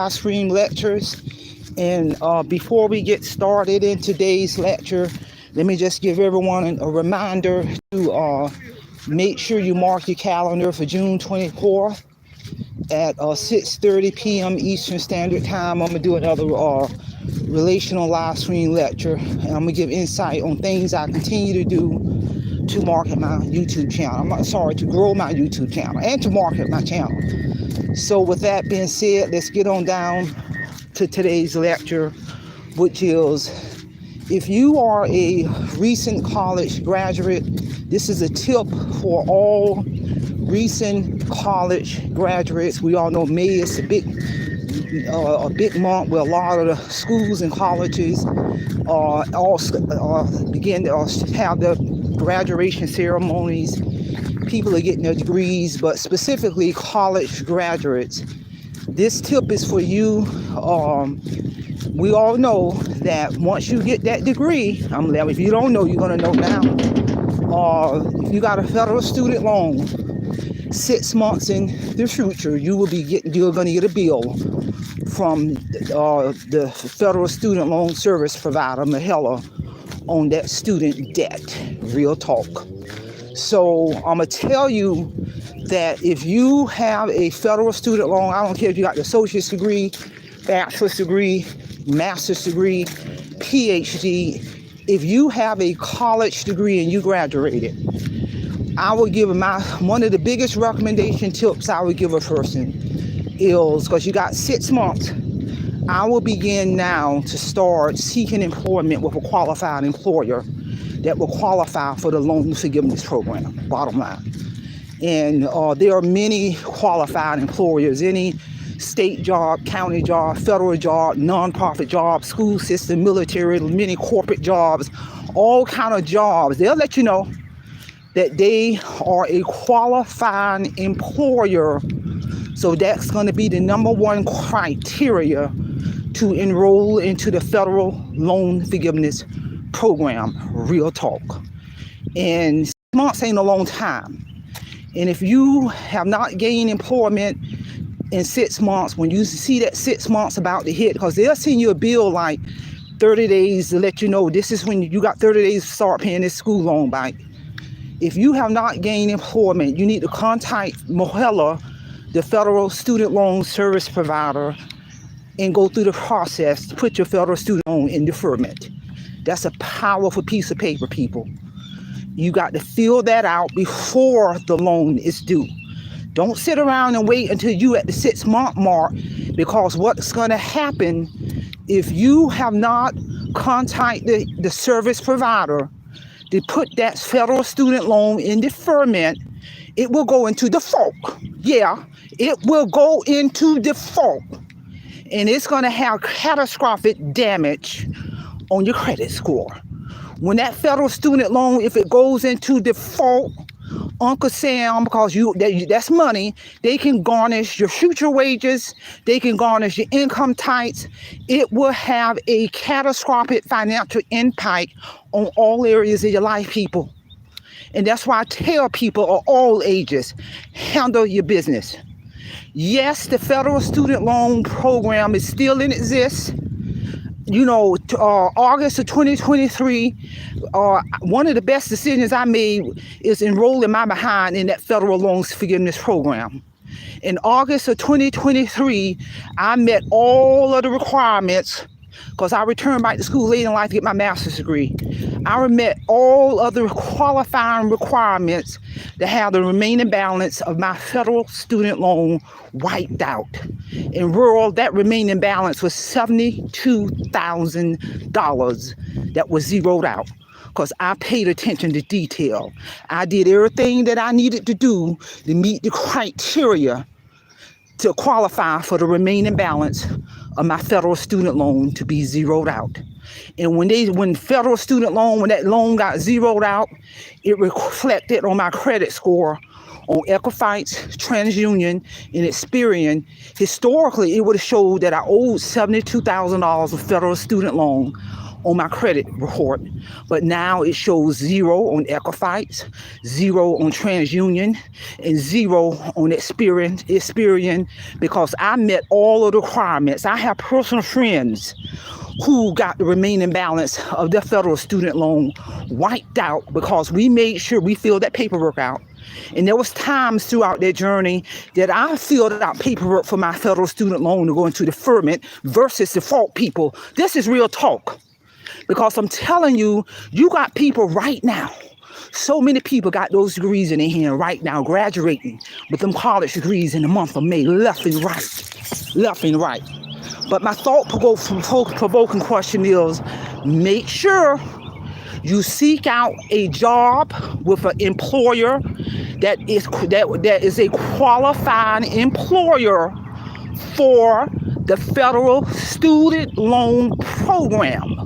live stream lectures. And before we get started in today's lecture, let me just give everyone a reminder to make sure you mark your calendar for June 24th at 6:30 p.m. Eastern Standard Time. I'm going to do another relational live stream lecture, and I'm going to give insight on things I continue to do to market my YouTube channel. To grow my YouTube channel and to market my channel. So with that being said, let's get on down to today's lecture, which is, if you are a recent college graduate, this is a tip for all recent college graduates. We all know May is a big month where a lot of the schools and colleges begin to have their graduation ceremonies. People are getting their degrees, but specifically college graduates. This tip is for you. We all know that once you get that degree, if you don't know, you're going to know now. If you got a federal student loan, 6 months in the future, you're going to get a bill from the federal student loan service provider, Mahela, on that student debt. Real talk. So I'm going to tell you that if you have a federal student loan, I don't care if you got the associate's degree, bachelor's degree, master's degree, PhD, if you have a college degree and you graduated, I would give one of the biggest recommendation tips I would give a person is, because you got 6 months, I will begin now to start seeking employment with a qualified employer that will qualify for the loan forgiveness program, bottom line. And there are many qualified employers, any state job, county job, federal job, nonprofit job, school system, military, many corporate jobs, all kind of jobs. They'll let you know that they are a qualified employer. So that's going to be the number one criteria to enroll into the federal loan forgiveness program. Real talk. And 6 months ain't a long time. And if you have not gained employment in 6 months, when you see that 6 months about to hit, because they'll send you a bill like 30 days to let you know this is when you got 30 days to start paying this school loan back. If you have not gained employment, you need to contact Mahela, the federal student loan service provider, and go through the process to put your federal student loan in deferment. That's a powerful piece of paper, people. You got to fill that out before the loan is due. Don't sit around and wait until you at the 6 month mark, because what's going to happen if you have not contacted the service provider to put that federal student loan in deferment, it will go into default. Yeah, it will go into default. And it's going to have catastrophic damage on your credit score. When that federal student loan, if it goes into default, Uncle Sam, because that's money, they can garnish your future wages, they can garnish your income types. It will have a catastrophic financial impact on all areas of your life, people. And that's why I tell people of all ages, handle your business. Yes, the federal student loan program is still in existence. August of 2023, one of the best decisions I made is enrolling my behind in that federal loans forgiveness program. In August of 2023, I met all of the requirements, because I returned back to school late in life to get my master's degree. I met all of the qualifying requirements to have the remaining balance of my federal student loan wiped out. In rural, that remaining balance was $72,000 that was zeroed out, because I paid attention to detail. I did everything that I needed to do to meet the criteria to qualify for the remaining balance of my federal student loan to be zeroed out. And when that loan got zeroed out, it reflected on my credit score on Equifax, TransUnion, and Experian. Historically, it would have showed that I owed $72,000 of federal student loan on my credit report, but now it shows 0 on Equifax, 0 on TransUnion, and 0 on Experian because I met all of the requirements. I have personal friends who got the remaining balance of their federal student loan wiped out because we made sure we filled that paperwork out. And there was times throughout their journey that I filled out paperwork for my federal student loan to go into deferment versus default people. This is real talk. Because I'm telling you, you got people right now. So many people got those degrees in their hand right now, graduating with them college degrees in the month of May, left and right, left and right. But my thought-provoking question is, make sure you seek out a job with an employer that is a qualified employer for the federal student loan program,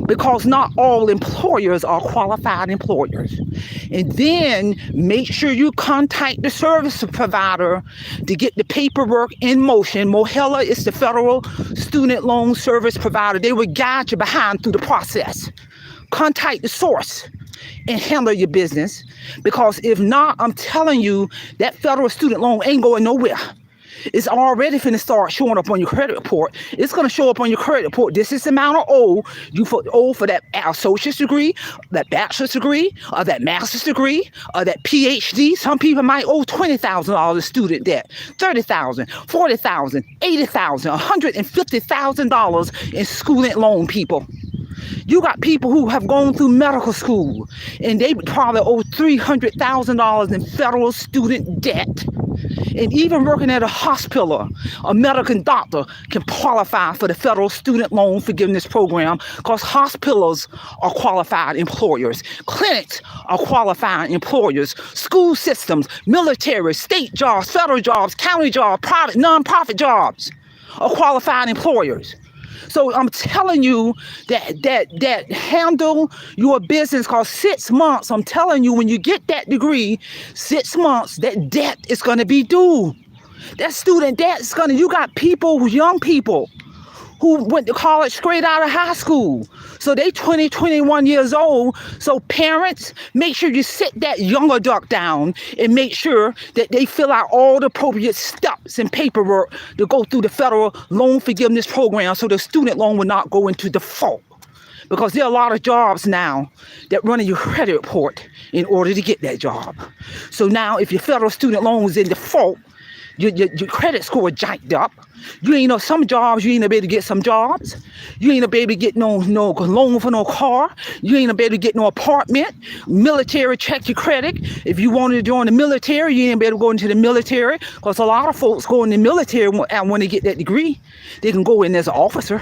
because not all employers are qualified employers. And then make sure you contact the service provider to get the paperwork in motion. Mohela is the federal student loan service provider. They will guide you behind through the process. Contact the source and handle your business, because if not, I'm telling you, that federal student loan ain't going nowhere. It's already finna start showing up on your credit report. It's gonna show up on your credit report. This is the amount of you owe for that associate's degree, that bachelor's degree, or that master's degree, or that PhD. Some people might owe $20,000 of student debt, $30,000, $40,000, $80,000, $150,000 in student loan, people. You got people who have gone through medical school and they probably owe $300,000 in federal student debt. And even working at a hospital, a medical doctor can qualify for the federal student loan forgiveness program, because hospitals are qualified employers. Clinics are qualified employers. School systems, military, state jobs, federal jobs, county jobs, private, non-profit jobs are qualified employers. So I'm telling you that handle your business, because 6 months, I'm telling you, when you get that degree, 6 months, that debt is going to be due. That student debt is you got people, young people, who went to college straight out of high school. So they 20, 21 years old. So parents, make sure you sit that young adult down and make sure that they fill out all the appropriate steps and paperwork to go through the federal loan forgiveness program, so the student loan will not go into default. Because there are a lot of jobs now that run in your credit report in order to get that job. So now if your federal student loan is in default, your credit score jacked up. You ain't know some jobs, you ain't able to get some jobs. You ain't able to get no loan for no car. You ain't able to get no apartment. Military check your credit. If you wanted to join the military, you ain't able to go into the military, because a lot of folks go in the military and when they get that degree, they can go in as an officer.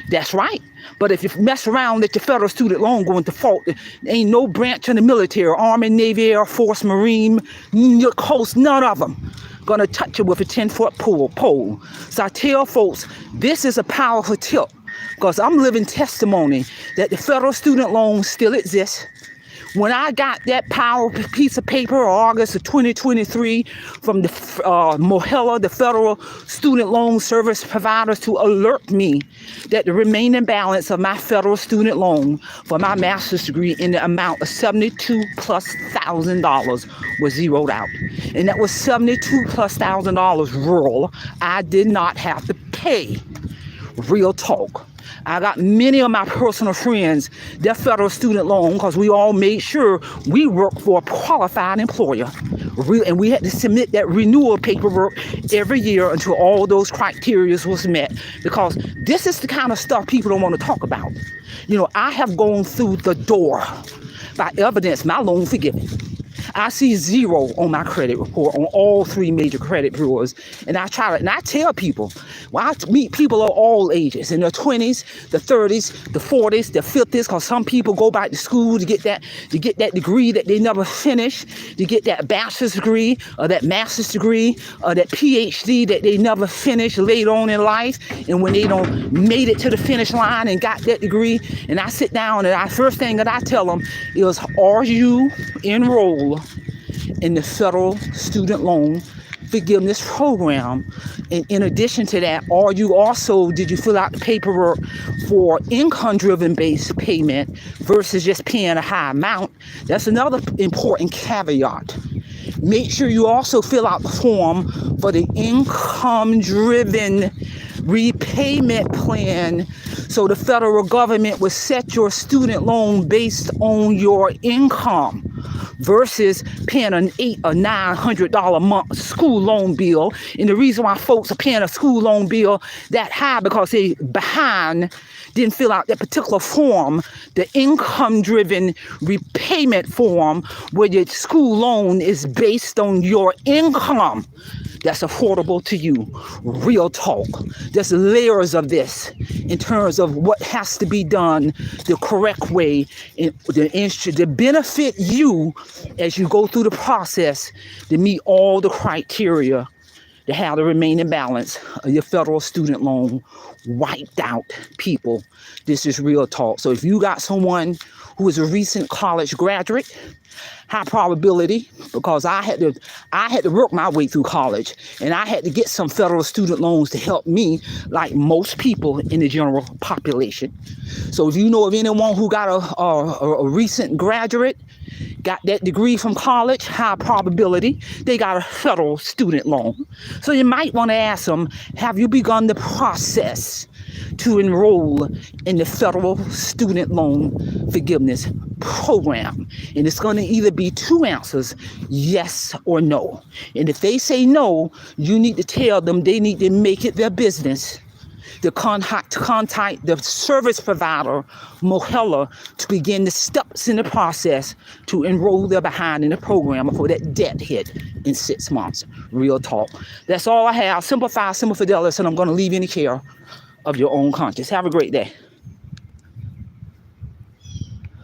That's right. But if you mess around, let your federal student loan go into default, there ain't no branch in the military, Army, Navy, Air Force, Marine, Coast, none of them gonna touch you with a 10-foot pole. So I tell folks, this is a powerful tip, because I'm living testimony that the federal student loan still exists. When I got that piece of paper, August of 2023, from the Mohela, the federal student loan service providers, to alert me that the remaining balance of my federal student loan for my master's degree in the amount of $72,000+ was zeroed out. And that was $72,000+ rural. I did not have to pay. Real talk. I got many of my personal friends, their federal student loan, because we all made sure we worked for a qualified employer. And we had to submit that renewal paperwork every year until all those criteria was met, because this is the kind of stuff people don't want to talk about. You know, I have gone through the door by evidence my loan forgiven. I see 0 on my credit report on all 3 major credit bureaus. And I tell people, well, I meet people of all ages, in their 20s, the 30s, the 40s, the 50s, because some people go back to school to get that degree that they never finished, to get that bachelor's degree or that master's degree or that PhD that they never finished later on in life. And when they don't made it to the finish line and got that degree, and I sit down and first thing that I tell them is, are you enrolled in the federal student loan forgiveness program. And in addition to that, did you fill out the paperwork for income-driven based payment versus just paying a high amount? That's another important caveat. Make sure you also fill out the form for the income-driven repayment plan, so the federal government will set your student loan based on your income versus paying an $800 or $900 a month school loan bill. And the reason why folks are paying a school loan bill that high because they behind, didn't fill out that particular form, the income-driven repayment form, where your school loan is based on your income. That's affordable to you. Real talk. There's layers of this in terms of what has to be done the correct way to benefit you as you go through the process to meet all the criteria to have the remaining balance of your federal student loan wiped out, people. This is real talk. So if you got someone who is a recent college graduate, high probability, because I had to work my way through college, and I had to get some federal student loans to help me, like most people in the general population. So if you know of anyone who got a recent graduate, got that degree from college, high probability, they got a federal student loan. So you might want to ask them, have you begun the process to enroll in the federal student loan forgiveness program? And it's going to either be two answers, yes or no. And if they say no, you need to tell them they need to make it their business to contact the service provider, Mohela, to begin the steps in the process to enroll their behind in the program before that debt hit in 6 months. Real talk. That's all I have. Simplify, simple fidelis, and I'm going to leave you in the care of your own conscience. Have a great day.